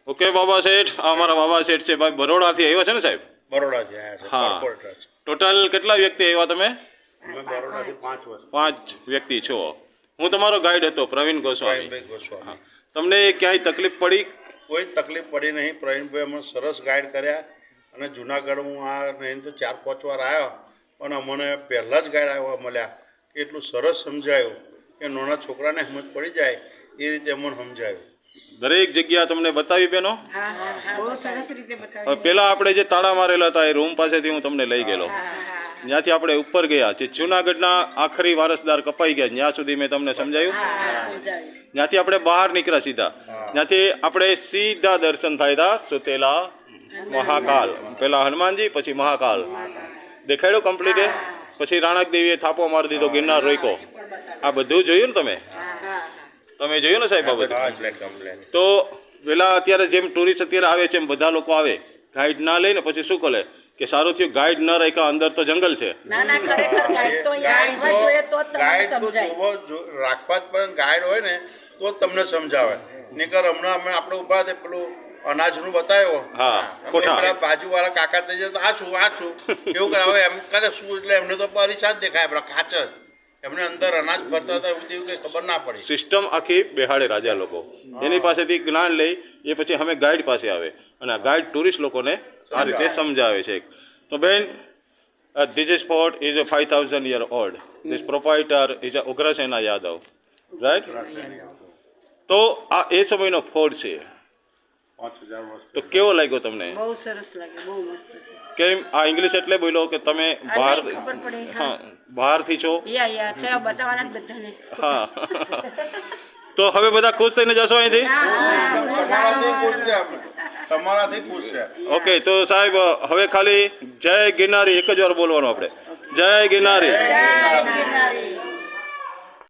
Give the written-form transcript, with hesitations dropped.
Okay બાબા શેઠ, આ અમારા બાબા શેઠ છે ભાઈ, બરોડાથી આવ્યા છે ને સાહેબ? બરોડાથી આવ્યા છે. હા. કોર્પોરેટર છે. ટોટલ કેટલા વ્યક્તિ આવ્યા તમે? અમે બરોડાથી 5 વર્ષ. 5 વ્યક્તિ છો. હું તમારો ગાઈડ હતો પ્રવીણ ગોસ્વામી. પ્રવીણભાઈ ગોસ્વામી. તમને ક્યાંય તકલીફ પડી? કોઈ તકલીફ પડી નહીં. પ્રવીણભાઈ અમને સરસ ગાઈડ કર્યા અને જુનાગઢ હું આ નહીં તો 4-5 વાર આવ્યો પણ અમને પહેલાં જ ગાઈડ આવ્યા મળ્યા કે એટલું સરસ સમજાયું કે નાના છોકરાને સમજ પડી જાય એ રીતે અમને સમજાયું. દરેક જગ્યા તમને બતાવી બેનો? બહુ સરસ રીતે બતાવ્યું. પેલા આપણે જે તાળા મારેલા હતા એ રૂમ પાસેથી હું તમને લઈ ગયેલો. જ્યાંથી આપણે ઉપર ગયા, જે જુનાગઢના આખરી વારસદાર કપાઈ ગયા ત્યાં સુધી મેં તમને સમજાયું. જ્યાંથી આપણે બહાર નીકળ્યા સીધા, ત્યાંથી આપણે સીધા દર્શન થાય હતા સુતેલા મહાકાલ. પેલા હનુમાનજી, પછી મહાકાલ દેખાડ્યો કમ્પ્લીટ. પછી રાણક દેવીએ થાપો મારી દીધો, ગિરનાર રોક્યો. આ બધું જોયું ને તમે? તમે જોયું ને સાહેબ આ બધું? તો પેલા અત્યારે જેમ ટુરિસ્ટ અત્યારે આવે છે એમ બધા લોકો આવે, ગાઈડ ના લઈને પછી શું કરે કે સારું થયું ગાઈડ ન રાખ્યા, અંદર તો જંગલ છે. ગાઈડ તો રાખવા જ પડે. ગાઈડ હોય ને તો જ તમને સમજાવે. નહીંતર હમણાં અમે આપણે ઉભા થયા પેલું અનાજનું બતાવ્યો, કોઠા બાજુવાળા કાકા થઈ જાય તો આ શું એવું કરે. હવે એમ કરે શું એટલે એમને તો પરિસાદ દેખાય, આપણે કાચ જ એમને અંદર અનાજ ભરતા હતા એવું થયું કે ખબર ના પડી. સિસ્ટમ આખી બેહાડે રાજા લોકો, એની પાસેથી જ્ઞાન લઈ એ પછી અમે ગાઈડ પાસે આવે અને ગાઈડ ટુરિસ્ટ લોકોને આ રીતે સમજાવે છે. તો બેન, this spot is a 5000 year old. This proprietor is a ઉગ્રસેના Yadav, right? તો આ એ સમયનો ફોર્ટ છે. 5000 વર્ષ. તો કેવો લાગ્યો તમને? બહુ સરસ લાગે, બહુ મસ્ત છે. કેમ આ ઇંગ્લિશ એટલે બોલ્યો કે તમે બહાર? ખબર પડે. હા, બહારથી છો. યા છે બતાવવાના જ બધાને. હા. તો હવે બધા ખુશ થઈને જશો અહીંથી? તમારાથી ખુશ છે આપણે. તમારાથી ખુશ છે. ઓકે, તો સાહેબ હવે ખાલી જય ગિરનારી એક જ વાર બોલવાનું આપણે. જય ગિરનારી. જય ગિરનારી.